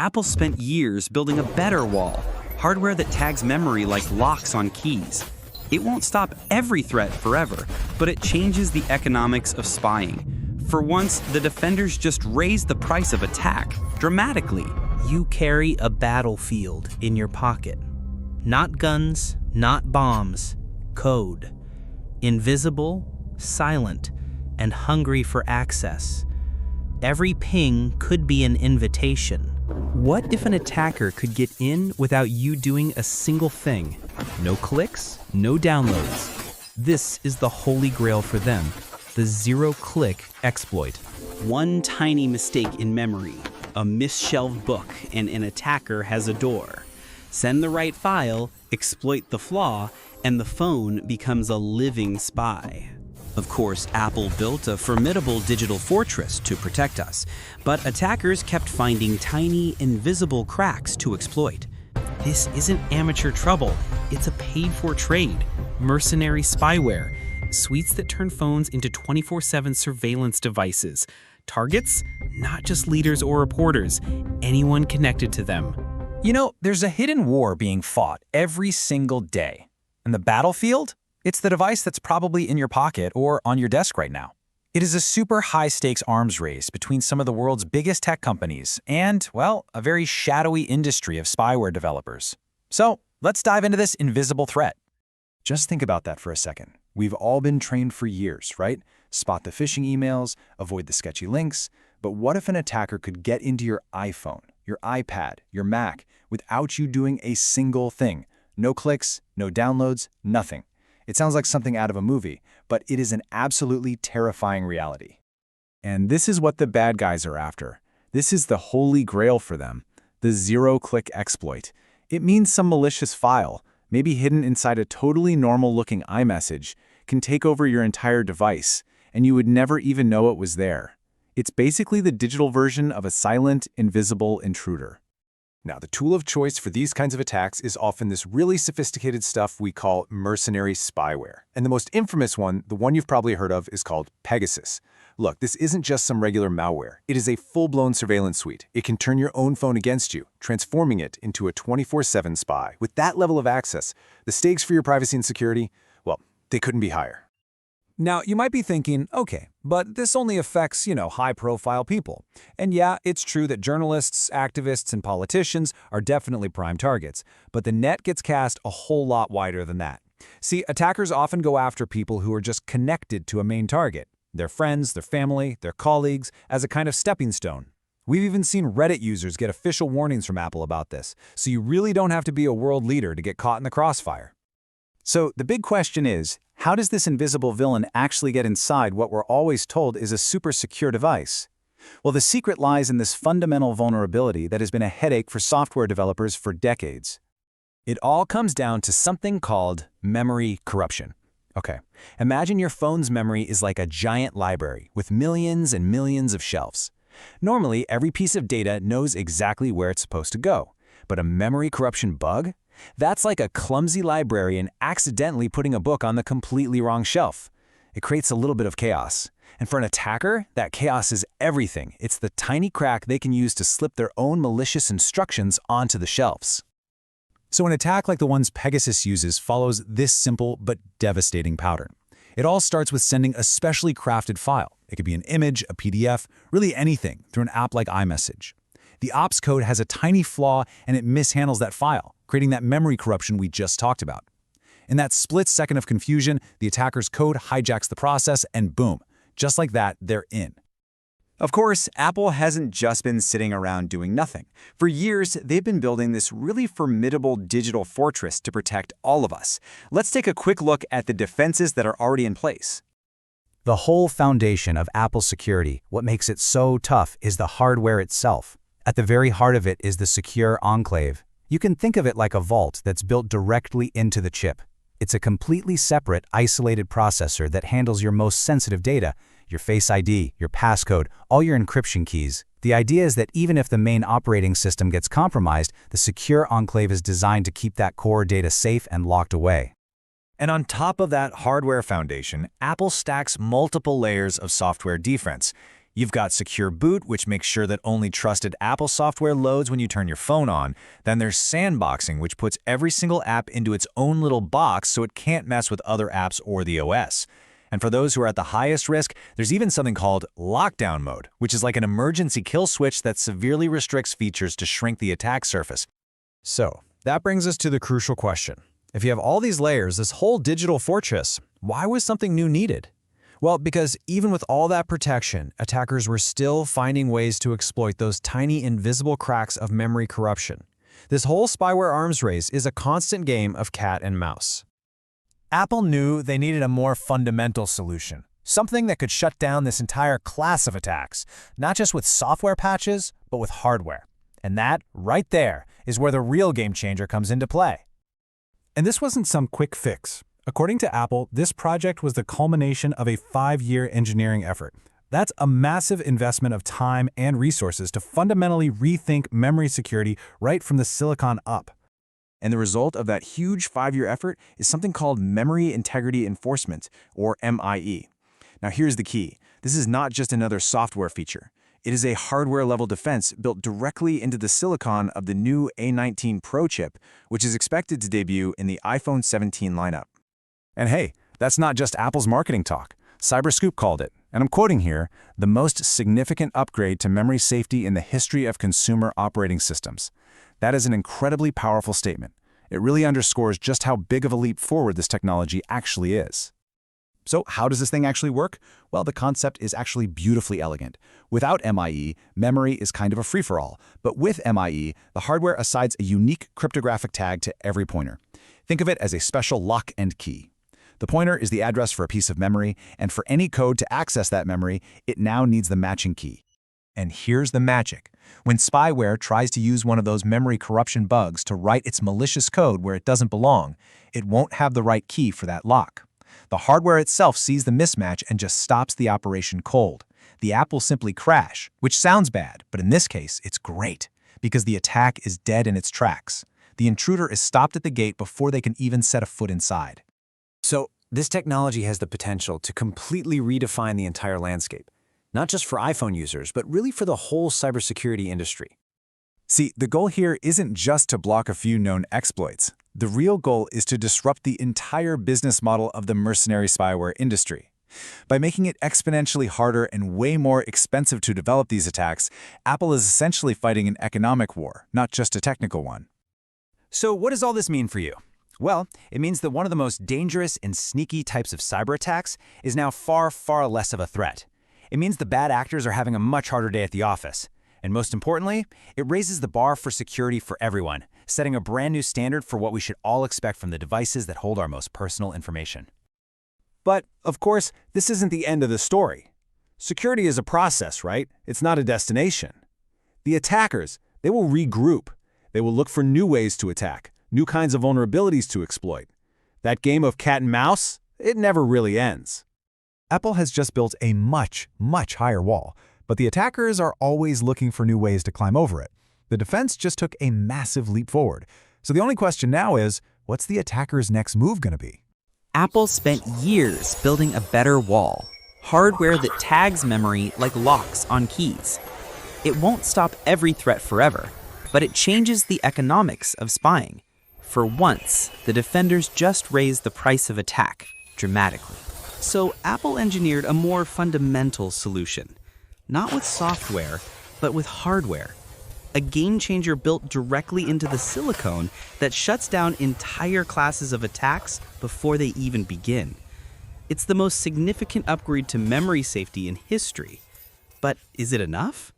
Apple spent years building a better wall, hardware that tags memory like locks on keys. It won't stop every threat forever, but it changes the economics of spying. For once, the defenders just raised the price of attack dramatically. You carry a battlefield in your pocket. Not guns, not bombs, code. Invisible, silent, and hungry for access. Every ping could be an invitation. What if an attacker could get in without you doing a single thing? No clicks, no downloads. This is the holy grail for them, the zero-click exploit. One tiny mistake in memory, a misshelved book, and an attacker has a door. Send the right file, exploit the flaw, and the phone becomes a living spy. Of course, Apple built a formidable digital fortress to protect us, but attackers kept finding tiny, invisible cracks to exploit. This isn't amateur trouble, it's a paid-for trade. Mercenary spyware, suites that turn phones into 24/7 surveillance devices. Targets? Not just leaders or reporters, anyone connected to them. You know, there's a hidden war being fought every single day. And the battlefield? It's the device that's probably in your pocket or on your desk right now. It is a super high-stakes arms race between some of the world's biggest tech companies and, well, a very shadowy industry of spyware developers. So, let's dive into this invisible threat. Just think about that for a second. We've all been trained for years, right? Spot the phishing emails, avoid the sketchy links. But what if an attacker could get into your iPhone, your iPad, your Mac, without you doing a single thing? No clicks, no downloads, nothing. It sounds like something out of a movie, but it is an absolutely terrifying reality. And this is what the bad guys are after. This is the holy grail for them, the zero-click exploit. It means some malicious file, maybe hidden inside a totally normal-looking iMessage, can take over your entire device, and you would never even know it was there. It's basically the digital version of a silent, invisible intruder. Now, the tool of choice for these kinds of attacks is often this really sophisticated stuff we call mercenary spyware. And the most infamous one, the one you've probably heard of, is called Pegasus. Look, this isn't just some regular malware. It is a full-blown surveillance suite. It can turn your own phone against you, transforming it into a 24/7 spy. With that level of access, the stakes for your privacy and security, well, they couldn't be higher. Now, you might be thinking, okay, but this only affects, high-profile people. And yeah, it's true that journalists, activists, and politicians are definitely prime targets, but the net gets cast a whole lot wider than that. See, attackers often go after people who are just connected to a main target, their friends, their family, their colleagues, as a kind of stepping stone. We've even seen Reddit users get official warnings from Apple about this, so you really don't have to be a world leader to get caught in the crossfire. So the big question is, how does this invisible villain actually get inside what we're always told is a super secure device? Well, the secret lies in this fundamental vulnerability that has been a headache for software developers for decades. It all comes down to something called memory corruption. Okay, imagine your phone's memory is like a giant library with millions and millions of shelves. Normally, every piece of data knows exactly where it's supposed to go. But a memory corruption bug? That's like a clumsy librarian accidentally putting a book on the completely wrong shelf. It creates a little bit of chaos. And for an attacker, that chaos is everything. It's the tiny crack they can use to slip their own malicious instructions onto the shelves. So an attack like the ones Pegasus uses follows this simple but devastating pattern. It all starts with sending a specially crafted file. It could be an image, a PDF, really anything, through an app like iMessage. The ops code has a tiny flaw and it mishandles that file, creating that memory corruption we just talked about. In that split second of confusion, the attacker's code hijacks the process and boom, just like that, they're in. Of course, Apple hasn't just been sitting around doing nothing. For years, they've been building this really formidable digital fortress to protect all of us. Let's take a quick look at the defenses that are already in place. The whole foundation of Apple's security, what makes it so tough, is the hardware itself. At the very heart of it is the secure enclave. You can think of it like a vault that's built directly into the chip. It's a completely separate, isolated processor that handles your most sensitive data, your Face ID, your passcode, all your encryption keys. The idea is that even if the main operating system gets compromised, the secure enclave is designed to keep that core data safe and locked away. And on top of that hardware foundation, Apple stacks multiple layers of software defense. You've got Secure Boot, which makes sure that only trusted Apple software loads when you turn your phone on. Then there's Sandboxing, which puts every single app into its own little box so it can't mess with other apps or the OS. And for those who are at the highest risk, there's even something called Lockdown Mode, which is like an emergency kill switch that severely restricts features to shrink the attack surface. So, that brings us to the crucial question. If you have all these layers, this whole digital fortress, why was something new needed? Well, because even with all that protection, attackers were still finding ways to exploit those tiny invisible cracks of memory corruption. This whole spyware arms race is a constant game of cat and mouse. Apple knew they needed a more fundamental solution, something that could shut down this entire class of attacks, not just with software patches, but with hardware. And that, right there, is where the real game changer comes into play. And this wasn't some quick fix. According to Apple, this project was the culmination of a 5-year engineering effort. That's a massive investment of time and resources to fundamentally rethink memory security right from the silicon up. And the result of that huge 5-year effort is something called Memory Integrity Enforcement, or MIE. Now here's the key. This is not just another software feature. It is a hardware-level defense built directly into the silicon of the new A19 Pro chip, which is expected to debut in the iPhone 17 lineup. And hey, that's not just Apple's marketing talk. Cyberscoop called it, and I'm quoting here, the most significant upgrade to memory safety in the history of consumer operating systems. That is an incredibly powerful statement. It really underscores just how big of a leap forward this technology actually is. So how does this thing actually work? Well, the concept is actually beautifully elegant. Without MIE, memory is kind of a free-for-all, but with MIE, the hardware assigns a unique cryptographic tag to every pointer. Think of it as a special lock and key. The pointer is the address for a piece of memory, and for any code to access that memory, it now needs the matching key. And here's the magic. When spyware tries to use one of those memory corruption bugs to write its malicious code where it doesn't belong, it won't have the right key for that lock. The hardware itself sees the mismatch and just stops the operation cold. The app will simply crash, which sounds bad, but in this case, it's great, because the attack is dead in its tracks. The intruder is stopped at the gate before they can even set a foot inside. So, this technology has the potential to completely redefine the entire landscape, not just for iPhone users, but really for the whole cybersecurity industry. See, the goal here isn't just to block a few known exploits. The real goal is to disrupt the entire business model of the mercenary spyware industry. By making it exponentially harder and way more expensive to develop these attacks, Apple is essentially fighting an economic war, not just a technical one. So what does all this mean for you? Well, it means that one of the most dangerous and sneaky types of cyber attacks is now far, far less of a threat. It means the bad actors are having a much harder day at the office. And most importantly, it raises the bar for security for everyone, setting a brand new standard for what we should all expect from the devices that hold our most personal information. But, of course, this isn't the end of the story. Security is a process, right? It's not a destination. The attackers, they will regroup. They will look for new ways to attack, new kinds of vulnerabilities to exploit. That game of cat and mouse, it never really ends. Apple has just built a much, much higher wall, but the attackers are always looking for new ways to climb over it. The defense just took a massive leap forward. So the only question now is, what's the attacker's next move going to be? Apple spent years building a better wall, hardware that tags memory like locks on keys. It won't stop every threat forever, but it changes the economics of spying. For once, the defenders just raised the price of attack dramatically. So Apple engineered a more fundamental solution, not with software, but with hardware. A game changer built directly into the silicon that shuts down entire classes of attacks before they even begin. It's the most significant upgrade to memory safety in history. But is it enough?